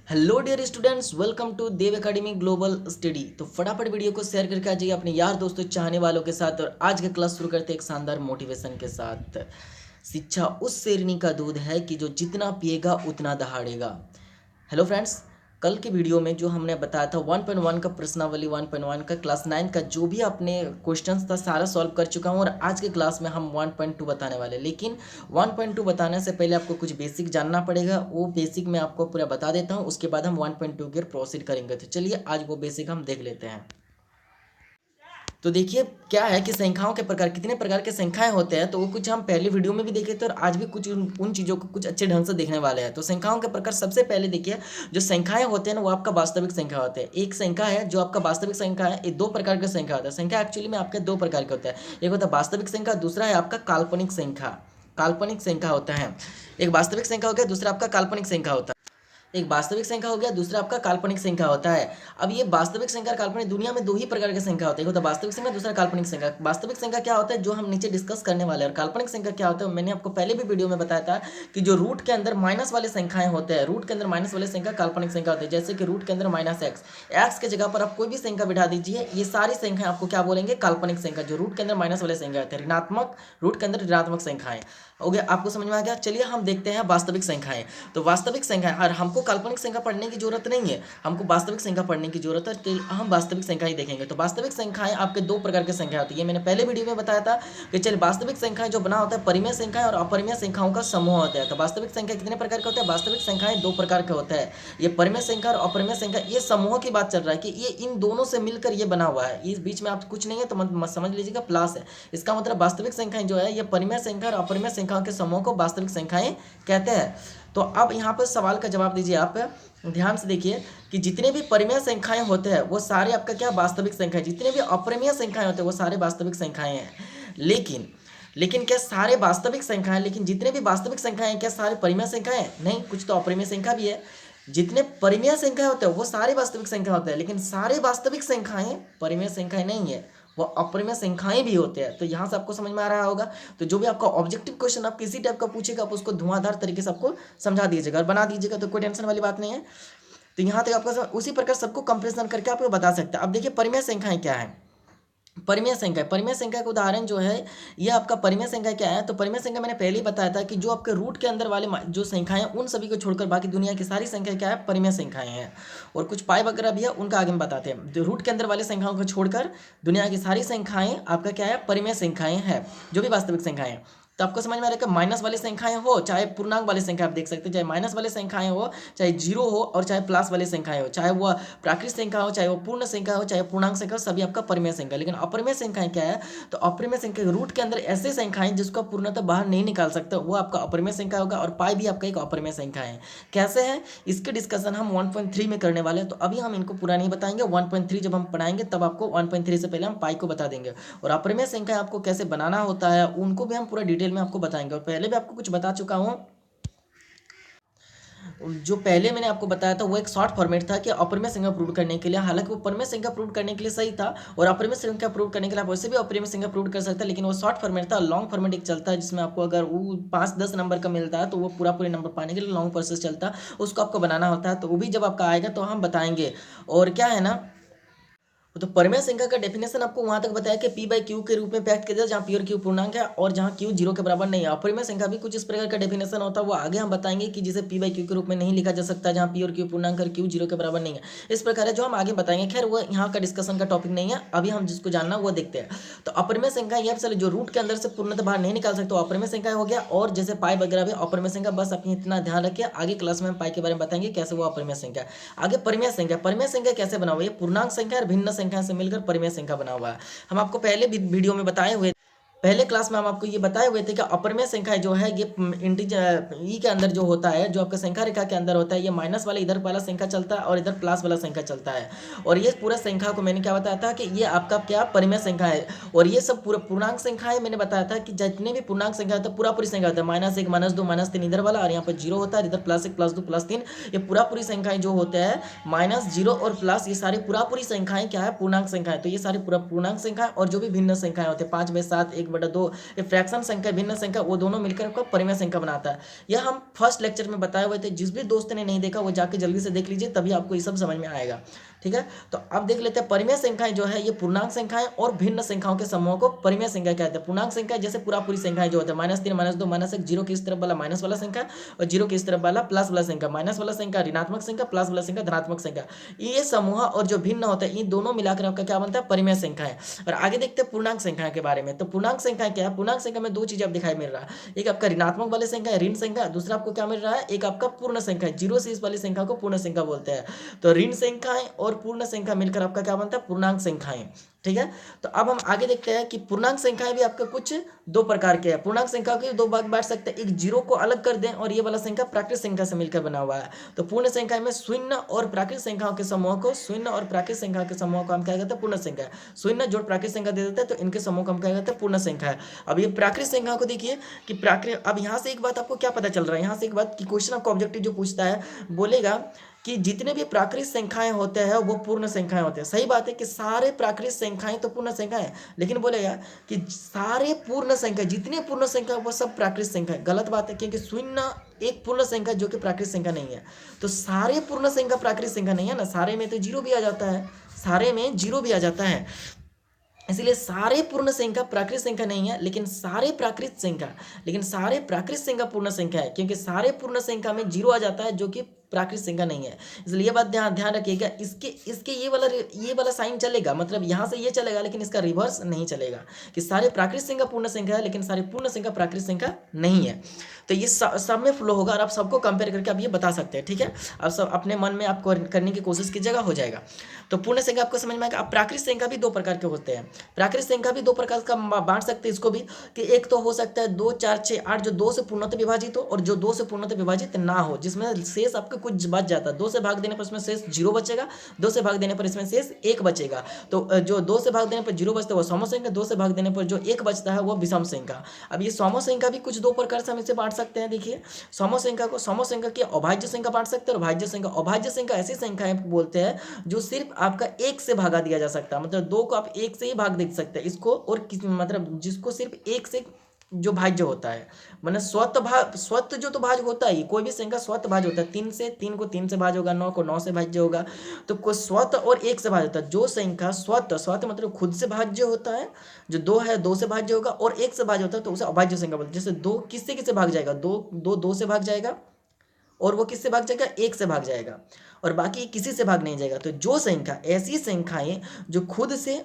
Hello dear students, welcome to Dev academy global study. तो फटाफट video को शेयर करके आ जाइए अपने यार दोस्तों चाहने वालों के साथ। और आज का क्लास शुरू करते हैं एक शानदार मोटिवेशन के साथ। शिक्षा उस शेरनी का दूध है कि जो जितना पिएगा उतना दहाड़ेगा। हेलो फ्रेंड्स, कल के वीडियो में जो हमने बताया था 1.1 का प्रश्नावली 1.1 का क्लास 9 का जो भी आपने क्वेश्चंस था सारा सॉल्व कर चुका हूँ। और आज के क्लास में हम 1.2 बताने वाले हैं। लेकिन 1.2 बताने से पहले आपको कुछ बेसिक जानना पड़ेगा। वो बेसिक मैं आपको पूरा बता देता हूँ, उसके बाद हम 1.2 की प्रोसीड करेंगे। तो चलिए आज वो बेसिक हम देख लेते हैं। तो देखिए क्या है कि संख्याओं के प्रकार, कितने प्रकार के संख्याएं होते हैं, तो वो कुछ हम पहले वीडियो में भी देखे थे और आज भी कुछ उन चीज़ों को कुछ अच्छे ढंग से देखने वाले हैं। तो संख्याओं के प्रकार सबसे पहले देखिए, जो संख्याएं होते हैं ना वो आपका वास्तविक संख्या होते हैं। एक संख्या है जो आपका वास्तविक संख्या है, ये दो प्रकार के संख्या होता है। संख्या एक्चुअली में आपके दो प्रकार के होते हैं, एक होता है वास्तविक संख्या, दूसरा है आपका काल्पनिक संख्या। काल्पनिक संख्या होता है, एक वास्तविक संख्या हो गया, दूसरा आपका काल्पनिक संख्या होता है। एक वास्तविक संख्या हो गया, दूसरा आपका काल्पनिक संख्या होता है। अब ये वास्तविक संख्या और काल्पनिक दुनिया में दो ही प्रकार की संख्या होती है, एक होता है वास्तविक संख्या, दूसरा काल्पनिक संख्या। वास्तविक संख्या क्या होता है जो हम नीचे डिस्कस करने वाले हैं, और काल्पनिक संख्या क्या होता है मैंने आपको पहले भी वीडियो में बताया था कि जो रूट के अंदर माइनस वाले संख्याएं होते हैं, रूट के अंदर माइनस वाले संख्या काल्पनिक संख्या होती है। जैसे कि रूट के अंदर माइनस एक्स, एक्स के जगह पर आप कोई भी संख्या बिठा दीजिए, ये सारी संख्या आपको क्या बोलेंगे, काल्पनिक संख्या। जो रूट के अंदर माइनस वाले संख्या होते हैं, ऋणात्मक, रूट के अंदर ऋणात्मक संख्याएं हो गया। आपको समझ में आ गया। चलिए हम देखते हैं वास्तविक संख्याएं। तो वास्तविक संख्या, और हमको काल्पनिक संख्या पढ़ने की जरूरत नहीं है, हमको वास्तविक संख्या पढ़ने की जरूरत है। तो हम वास्तविक संख्या ही देखेंगे। तो वास्तविक संख्याएं आपके दो प्रकार की संख्या होती है, मैंने पहले वीडियो में बताया था कि चलिए वास्तविक संख्याएं जो बना होता है परिमेय संख्या और अपरिमेय संख्याओं का समूह होता है। तो वास्तविक संख्या कितने प्रकार के होते हैं, वास्तविक संख्याएं दो प्रकार के होते हैं, ये परिमेय संख्या और अपरिमेय संख्या। ये समूह की बात चल रहा है कि ये इन दोनों से मिलकर ये बना हुआ है, इस बीच में आप कुछ नहीं है तो मत समझ लीजिएगा प्लस है। इसका मतलब वास्तविक संख्याएं जो है ये परिमेय संख्या और अपरिमेय संख्याओं के समूह को वास्तविक संख्याएं कहते हैं। तो अब यहाँ पर सवाल का जवाब दीजिए आप, ध्यान से देखिए कि जितने भी परिमेय संख्याएं होते हैं वो सारे आपका क्या वास्तविक संख्या है, जितने भी अपरिमेय संख्याएं होते हैं वो सारे वास्तविक संख्याएं हैं। लेकिन लेकिन क्या सारे वास्तविक संख्याएं, लेकिन जितने भी वास्तविक संख्याएं क्या सारे परिमेय संख्याएं, नहीं, कुछ तो अपरिमेय संख्या भी है। जितने परिमेय संख्या होते हैं वो सारे वास्तविक संख्या होते हैं, लेकिन सारे वास्तविक संख्याएं परिमेय संख्याएं नहीं है, वो अपरिमेय संख्याएं भी होते हैं। तो यहाँ से आपको समझ में आ रहा होगा। तो जो भी आपका ऑब्जेक्टिव क्वेश्चन आप किसी टाइप का पूछेगा आप उसको धुआंधार तरीके से आपको समझा दीजिएगा और बना दीजिएगा, तो कोई टेंशन वाली बात नहीं है। तो यहाँ तक आपका उसी प्रकार सबको कंपेरिजन करके आपको बता सकते हैं। अब देखिए परिमेय संख्याएं क्या है। परिमेय संख्या, परिमेय संख्या का उदाहरण जो है ये आपका परिमेय संख्या क्या है। तो परिमेय संख्या मैंने पहले ही बताया था कि जो आपके रूट के अंदर वाले जो संख्याएं उन सभी को छोड़कर बाकी दुनिया की सारी संख्या क्या है, परिमेय संख्याएं हैं। और कुछ पाई वगैरह भी है, उनका आगे हम बताते हैं। जो रूट के अंदर वाले संख्याओं को छोड़कर दुनिया की सारी संख्याएं आपका क्या है, परिमेय संख्याएं हैं, जो भी वास्तविक संख्याएं। तो आपको समझ में आ रहा है कि माइनस वाली संख्याएं हो चाहे पूर्णांक वाली संख्या, आप देख सकते हैं चाहे माइनस वाली संख्याएं हो, चाहे जीरो हो और चाहे प्लस वाली संख्याएं हो, चाहे वो प्राकृतिक संख्या हो, चाहे वो पूर्ण संख्या हो, चाहे पूर्णांक संख्या हो, सभी आपका परिमेय संख्या। लेकिन अपरिमेय संख्याएं क्या है, तो अपरिमेय संख्या रूट के अंदर ऐसे संख्याएं जिसको आप पूर्णतः बाहर नहीं निकाल सकते, वो आपका अपरिमेय संख्या होगा। और पाई भी आपका एक अपरिमेय संख्या है। कैसे है इसके डिस्कशन हम 1.3 में करने वाले हैं, तो अभी हम इनको पूरा नहीं बताएंगे। 1.3 जब हम पढ़ाएंगे तब आपको 1.3 से पहले हम पाई को बता देंगे, और अपरिमेय संख्या आपको कैसे बनाना होता है उनको भी हम पूरा डिटेल में आपको बताएंगे। और पहले भी आपको कुछ बता चुका हूँ, जो पहले मैंने आपको बताया था वो एक शॉर्ट फॉर्मेट था कि अपरिमेय संख्या प्रूव करने के लिए, हालांकि वो परिमेय संख्या प्रूव करने के लिए सही था, और अपरिमेय संख्या प्रूव करने के लिए आप वैसे भी अपरिमेय संख्या प्रूव कर सकते हैं, लेकिन वो शॉर्ट फॉर्मेट था। लॉन्ग फॉर्मेट एक चलता है जिसमें आपको अगर वो 5-10 नंबर का मिलता है तो वो पूरे नंबर पाने के लिए लॉन्ग प्रोसेस चलता है, उसको आपको बनाना होता है। तो वो भी जब आपका आएगा तो हम बताएंगे। और क्या है ना, तो परिमेय संख्या का डेफिनेशन आपको वहां तक बताया कि पी बाई क्यू के रूप में व्यक्त किया जाए, जहाँ पी और क्यू पूर्णांक है और जहाँ क्यू जीरो के बराबर नहीं है। अपरिमेय संख्या भी कुछ इस प्रकार का डेफिनेशन होता है, वो आगे हम बताएंगे कि जिसे पी बाई क्यू के रूप में नहीं लिखा जा सकता, जहाँ पी और क्यू पूर्णांक और क्यू जीरो के बराबर नहीं है। इस प्रकार है जो हम आगे बताएंगे। खैर वो यहाँ का डिस्कशन का टॉपिक नहीं है, अभी हम जिसको जानना वो देखते हैं। तो अपरिमेय संख्या ये चलो जो रूट के अंदर से पूर्णतः बाहर नहीं निकाल सकते, अपरिमेय संख्या हो गया। और जैसे पाई वगैरह भी अपरिमेय संख्या, बस अपनी इतना ध्यान रखिए। आगे क्लास में हम पाई के बारे में बताएंगे कैसे वो अपरिमेय संख्या। आगे परिमेय संख्या, परिमेय संख्या कैसे बना हुआ है, पूर्णांक संख्या और भिन्न संख्या से मिलकर परिमेय संख्या बना हुआ है। हम आपको पहले भी वीडियो में बताए हुए, पहले क्लास में हम आपको ये बताए हुए थे कि अपरिमेय संख्या जो है ये इंटीजर ई के अंदर जो होता है, जो आपका संख्या रेखा के अंदर होता है, ये माइनस वाला इधर वाला संख्या चलता है और इधर प्लस वाला संख्या चलता है। और ये पूरा संख्या को मैंने क्या बताया था कि ये आपका क्या परिमेय संख्या है। और ये सब पूरा पूर्णांक संख्या है, मैंने बताया था कि जितने भी पूर्णांक संख्या होता है पूरा पूरी संख्या होता है, -1 -2 -3 इधर वाला, और यहाँ पर जीरो होता है, इधर +1 +2 +3, ये पूरा पूरी संख्याएं जो होते हैं -0 और प्लस, ये सारी पूरा पूरी संख्याएं क्या है, पूर्णांक संख्या है। तो ये सारी पूरा पूर्णांक संख्या और जो भी भिन्न संख्याएं होते हैं 5/7 1/7 1/2 ये फ्रैक्शन संख्या भिन्न संख्या वो दोनों मिलकर आपका परिमेय संख्या बनाता है। यह हम फर्स्ट लेक्चर में बताए हुए थे, जिस भी दोस्त ने नहीं देखा वो जाके जल्दी से देख लीजिए, तभी आपको ये सब समझ में आएगा। ठीक है, तो अब देख लेते हैं परिमेय संख्याएं जो है ये पूर्णांक संख्याएं और भिन्न संख्याओं के समूह को परिमेय संख्या कहते हैं। पूर्णांक संख्या जैसे पूरी संख्याएं जो होते हैं -3 -2 -1 जीरो की इस तरफ वाला माइनस वाला संख्या और जीरो की इस तरफ वाला प्लस वाला संख्या, माइनस वाला संख्या ऋणात्मक संख्या, प्लस वाला संख्या धनात्मक संख्या, ये समूह और जो भिन्न होता है इन दोनों मिलाकर आपका क्या बनता है परिमेय संख्या है। और आगे देखते हैं पूर्णांक संख्या के बारे में। तो पूर्णांक संख्या क्या है? पूर्णांक संख्या में दो चीजें आप दिखाई मिल रहा है, एक आपका ऋणात्मक वाली संख्या ऋण संख्या, दूसरा आपको क्या मिल रहा है एक आपका पूर्ण संख्या, जीरो से इस वाली संख्या को पूर्ण संख्या बोलते हैं। तो ऋण संख्याएं और पूर्ण संख्या मिलकर आपका क्या बनता है पूर्णांक संख्याएं। ठीक है, तो अब हम आगे देखते हैं कि पूर्णांक संख्याएं भी आपका कुछ दो प्रकार के हैं। पूर्णांक संख्या के दो भाग बांट सकते हैं, एक जीरो को अलग कर दें और ये वाला संख्या प्राकृत संख्या से मिलकर बना हुआ है। तो पूर्ण संख्या में शून्य और प्राकृत संख्याओं के समूह को हम क्या कहते हैं पूर्ण संख्या। शून्य जोड़ प्राकृत संख्या दे देते हैं तो इनके समूह को हम क्या कहते हैं पूर्ण संख्या है। अब ये प्राकृत संख्या को देखिए कि प्राकृत, अब यहाँ से एक बात आपको क्या पता चल रहा है, यहाँ से एक बात कि क्वेश्चन आपको ऑब्जेक्टिव जो पूछता है बोलेगा कि जितने भी प्राकृत संख्याएं होते हैं वो पूर्ण संख्याएं होते हैं। सही बात है कि सारे प्राकृत संख्याएं तो पूर्ण संख्याएं, लेकिन बोलेगा कि सारे पूर्ण संख्या जितने पूर्ण संख्या वो सब प्राकृत संख्या है। गलत बात है, क्योंकि शून्य एक पूर्ण संख्या जो कि प्राकृत संख्या नहीं है। तो सारे पूर्ण संख्या प्राकृत संख्या नहीं है ना, सारे में तो जीरो भी आ जाता है, सारे में जीरो भी आ जाता है, इसलिए सारे पूर्ण संख्या प्राकृत संख्या नहीं है, लेकिन सारे प्राकृत संख्या पूर्ण संख्या है, क्योंकि सारे पूर्ण संख्या में जीरो आ जाता है जो कि प्राकृत संख्या नहीं है। इसलिए ये बात ध्यान रखिएगा। इसके ये वाला साइन चलेगा, मतलब यहाँ से ये चलेगा, लेकिन इसका रिवर्स नहीं चलेगा कि सारे प्राकृत संख्या पूर्ण संख्या है लेकिन सारे पूर्ण संख्या प्राकृत संख्या नहीं है। तो ये सब में फ्लो होगा और आप सबको कंपेयर करके आप ये बता सकते हैं। ठीक है, आप सब अपने मन में आपको करने की कोशिश कीजिएगा, हो जाएगा। तो पूर्ण संख्या आपको समझ में आएगा। अब प्राकृत संख्या भी दो प्रकार के होते हैं, प्राकृत संख्या भी दो प्रकार का बांट सकते हैं इसको भी, कि एक तो हो सकता है 2 4 6 8 जो 2 से पूर्णतः विभाजित हो, और जो 2 से पूर्णतः विभाजित ना हो, जिसमें शेष आपके कुछ बच जाता है। 2 से भाग देने पर इसमें शेष 0 बचेगा, 2 से भाग देने पर इसमें शेष 1 बचेगा। तो जो 2 से भाग देने पर 0 बचता है वो समूह संख्या, 2 से भाग देने पर जो 1 बचता है वो विषम संख्या। अब ये समूह संख्या भी कुछ दो प्रकार से हम इसे बांट सकते हैं। देखिए समूह संख्या की अभाज्य संख्या बांट सकते हैं और अभाज्य संख्या ऐसी संख्या बोलते हैं जो सिर्फ आपका 1 से भागा दिया जा सकता है, मतलब 2 को आप 1 से ही भाग दे सकते हैं इसको, और मतलब जिसको सिर्फ 1 से जो भाज्य होता है, मतलब स्वत जो तो भाज्य होता है, कोई भी संख्या स्वत भाज्य होता है। 3 को 3 से भाज्य होगा, 9 को 9 से भाज्य होगा, तो कोई स्वत और 1 से भाज्य होता है। जो संख्या स्वत मतलब खुद से भाज्य होता है, जो 2 है 2 से भाज्य होगा, और 1 से भाज्य होता है तो उसे अभाज्य संख्या बोलते हैं। जैसे 2 किससे भाग जाएगा, 2 से भाग जाएगा, और वो किससे भाग जाएगा 1 से भाग जाएगा, और बाकी किसी से भाग नहीं जाएगा। तो जो संख्या ऐसी संख्याएं जो खुद से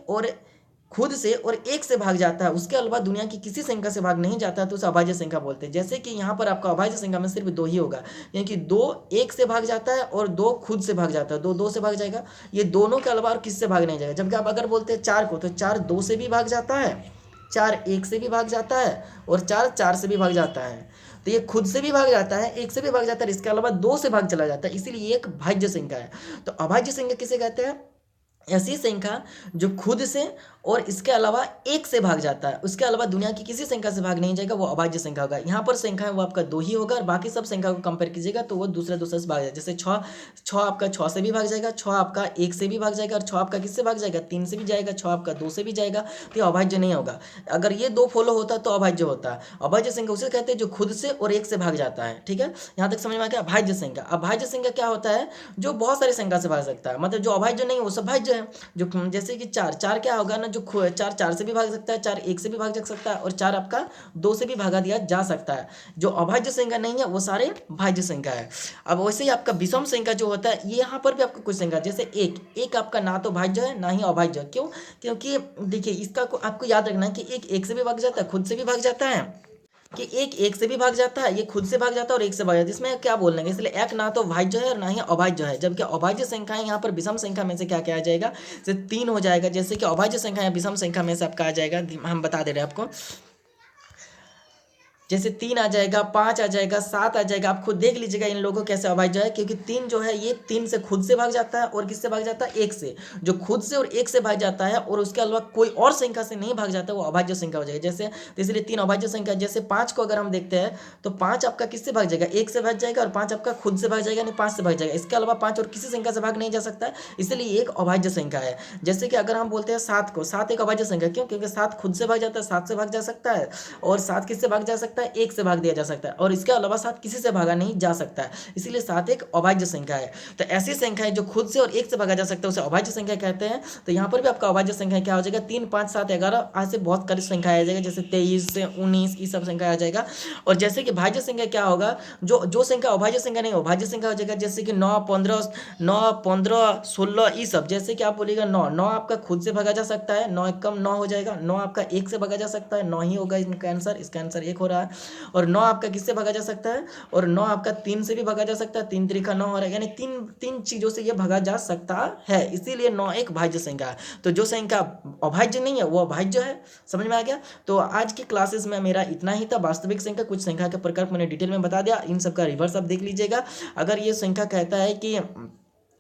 और 1 से भाग जाता है, उसके अलावा दुनिया की किसी संख्या से भाग नहीं जाता है, तो उसे अभाज्य संख्या बोलते हैं। जैसे कि यहाँ पर आपका अभाज्य संख्या में सिर्फ 2 ही होगा, क्योंकि 2 1 से भाग जाता है और 2 खुद से भाग जाता है, 2 से भाग जाएगा, ये दोनों के अलावा और किससे भाग नहीं जाएगा। जबकि आप अगर बोलते हैं 4 को, तो 4 2 से भी भाग जाता है, 4 1 से भी भाग जाता है, और 4 4 से भी भाग जाता है। तो ये खुद से भी भाग जाता है, 1 से भी भाग जाता है, इसके अलावा 2 से भाग चला जाता है, इसीलिए एक भाज्य संख्या है। तो अभाज्य संख्या किसे कहते हैं? ऐसी संख्या जो खुद से और इसके अलावा 1 से भाग जाता है, उसके अलावा दुनिया की किसी संख्या से भाग नहीं जाएगा, वो अभाज्य संख्या होगा। यहाँ पर संख्या है वो आपका 2 ही होगा, और बाकी सब संख्या को कंपेयर कीजिएगा तो वो दूसरे से भाग जाएगा। जैसे 6 आपका 6 से भी भाग जाएगा, 6 आपका 1 से भी भाग जाएगा, और 6 आपका किससे भाग जाएगा 3 से भी जाएगा, 6 आपका 2 से भी जाएगा, तो ये अभाज्य नहीं होगा। अगर ये 2 फॉलो होता तो अभाज्य होता है। अभाज्य संख्या उसे कहते हैं जो खुद से और 1 से भाग जाता है। ठीक है, यहाँ तक समझ में आ गया। अभाज्य संख्या, अभाज्य संख्या क्या होता है? जो बहुत सारी संख्या से भाग सकता है, मतलब जो अभाज्य नहीं वो सब भाज्य है। जो जैसे कि 4 क्या होगा ना, जो 4 से भी भाग सकता है, 4 1 से भी भाग जा सकता है, और 4 आपका 2 से भी भागा दिया जा सकता है। जो अभाज्य संख्या नहीं है वो सारे भाज्य संख्या है। अब वैसे ही आपका विषम संख्या जो होता है, ये यहाँ पर भी आपका कुछ संख्या, जैसे 1 आपका ना तो भाज्य है ना ही अभाज्य। क्यों? क्योंकि देखिए इसका आपको याद रखना है कि 1 से भी भाग जाता है, खुद से भी भाग जाता है, कि 1 से भी भाग जाता है, ये खुद से भाग जाता है और 1 से भाग जाता है। इसमें क्या बोलने का, इसलिए एक ना तो भाज्य है और ना ही अभाज्य है। जबकि अभाज्य संख्याएं यहाँ पर विषम संख्या में से क्या आ जाएगा, जैसे 3 हो जाएगा। जैसे कि अभाज्य संख्या विषम संख्या में से आपका आ जाएगा, हम बता दे रहे हैं आपको। जैसे 3 आ जाएगा, 5 आ जाएगा, 7 आ जाएगा। आप खुद देख लीजिएगा इन लोगों को कैसे अभाज्य है, क्योंकि 3 जो है ये 3 से खुद से भाग जाता है और किससे भाग जाता है, 1 से। जो खुद से और 1 से भाग जाता है और उसके अलावा कोई और संख्या से नहीं भाग जाता है वो अभाज्य संख्या हो जाएगी। जैसे तो इसलिए 3 अभाज्य संख्या। जैसे 5 को अगर हम देखते हैं तो 5 आपका किससे भाग जाएगा, 1 से भाग जाएगा, और 5 आपका खुद से भाग जाएगा, यानी 5 से भाग जाएगा। इसके अलावा 5 और किसी संख्या से भाग नहीं जा सकता है, इसलिए एक अभाज्य संख्या है। जैसे कि अगर हम बोलते हैं 7 को, 7 एक अभाज्य संख्या, क्यों, क्योंकि 7 खुद से भाग जाता है, 7 से भाग जा सकता है, और 7 किससे भाग जा सकता है, 1 से भाग दिया जा सकता है, और इसके अलावा 7 किसी से भागा नहीं जा सकता है, इसीलिए 7 एक अभाज्य संख्या है। तो ऐसी संख्या है जो खुद से और 1 से भागा जा सकता है उसे अभाज्य संख्या कहते हैं। तो यहाँ पर भी आपका अभाज्य संख्या क्या हो जाएगा, 3, 5, 7, 11 आज से बहुत करीब संख्या आ जाएगा, जैसे 23 से 19 ये सब संख्या आ जाएगा। और जैसे कि भाज्य संख्या क्या होगा, जो संख्या अभाज्य संख्या नहीं, अभाज्य संख्या हो जाएगा, जैसे कि 9, 15, 16 ये सब। जैसे कि आप बोलिएगा 9 आपका खुद से भागा जा सकता है, 9 एक कम 9 हो जाएगा, 9 आपका 1 से भागा जा सकता है, 9 ही होगा इसका आंसर 1 हो रहा है। और 9 आपका किससे भागा जा सकता है, और 9 आपका 3 से भी भागा जा सकता है, 3 3 9 हो रहा है, यानी तीन चीजों से ये भागा जा सकता है, इसीलिए 9 एक भाज्य संख्या है। तो जो संख्या अभाज्य नहीं है वो अभाज्य है। समझ में आ गया। तो आज की क्लासेस में मेरा इतना ही था। वास्तविक संख्या कुछ संख्या के प्रकार मैंने डिटेल में बता दिया, इन सब का रिवर्स आप देख लीजिएगा। अगर ये संख्या कहता है कि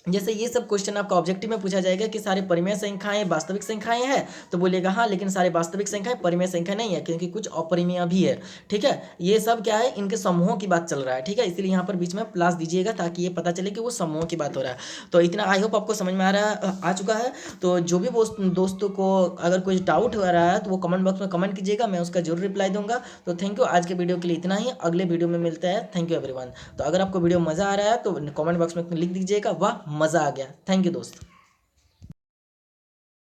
जैसे ये सब क्वेश्चन आपका ऑब्जेक्टिव में पूछा जाएगा कि सारे परिमेय संख्याएं वास्तविक संख्याएं हैं, तो बोलिएगा हाँ, लेकिन सारे वास्तविक संख्याएं परिमेय संख्या नहीं है, क्योंकि कुछ अपरिमेय भी है। ठीक है, ये सब क्या है, इनके समूहों की बात चल रहा है। ठीक है, इसलिए यहाँ पर बीच में प्लस दीजिएगा ताकि ये पता चले कि वो समूहों की बात हो रहा है। तो इतना आई होप आपको समझ में आ चुका है। तो जो भी दोस्तों को अगर कुछ डाउट हो रहा है तो वो कमेंट बॉक्स में कमेंट कीजिएगा, मैं उसका जरूर रिप्लाई दूंगा। तो थैंक यू, आज के वीडियो के लिए इतना ही, अगले वीडियो में मिलता है। Thank you everyone. तो अगर आपको वीडियो मज़ा आ रहा है तो कमेंट बॉक्स में लिख दीजिएगा वाह मज़ा आ गया। थैंक यू दोस्त।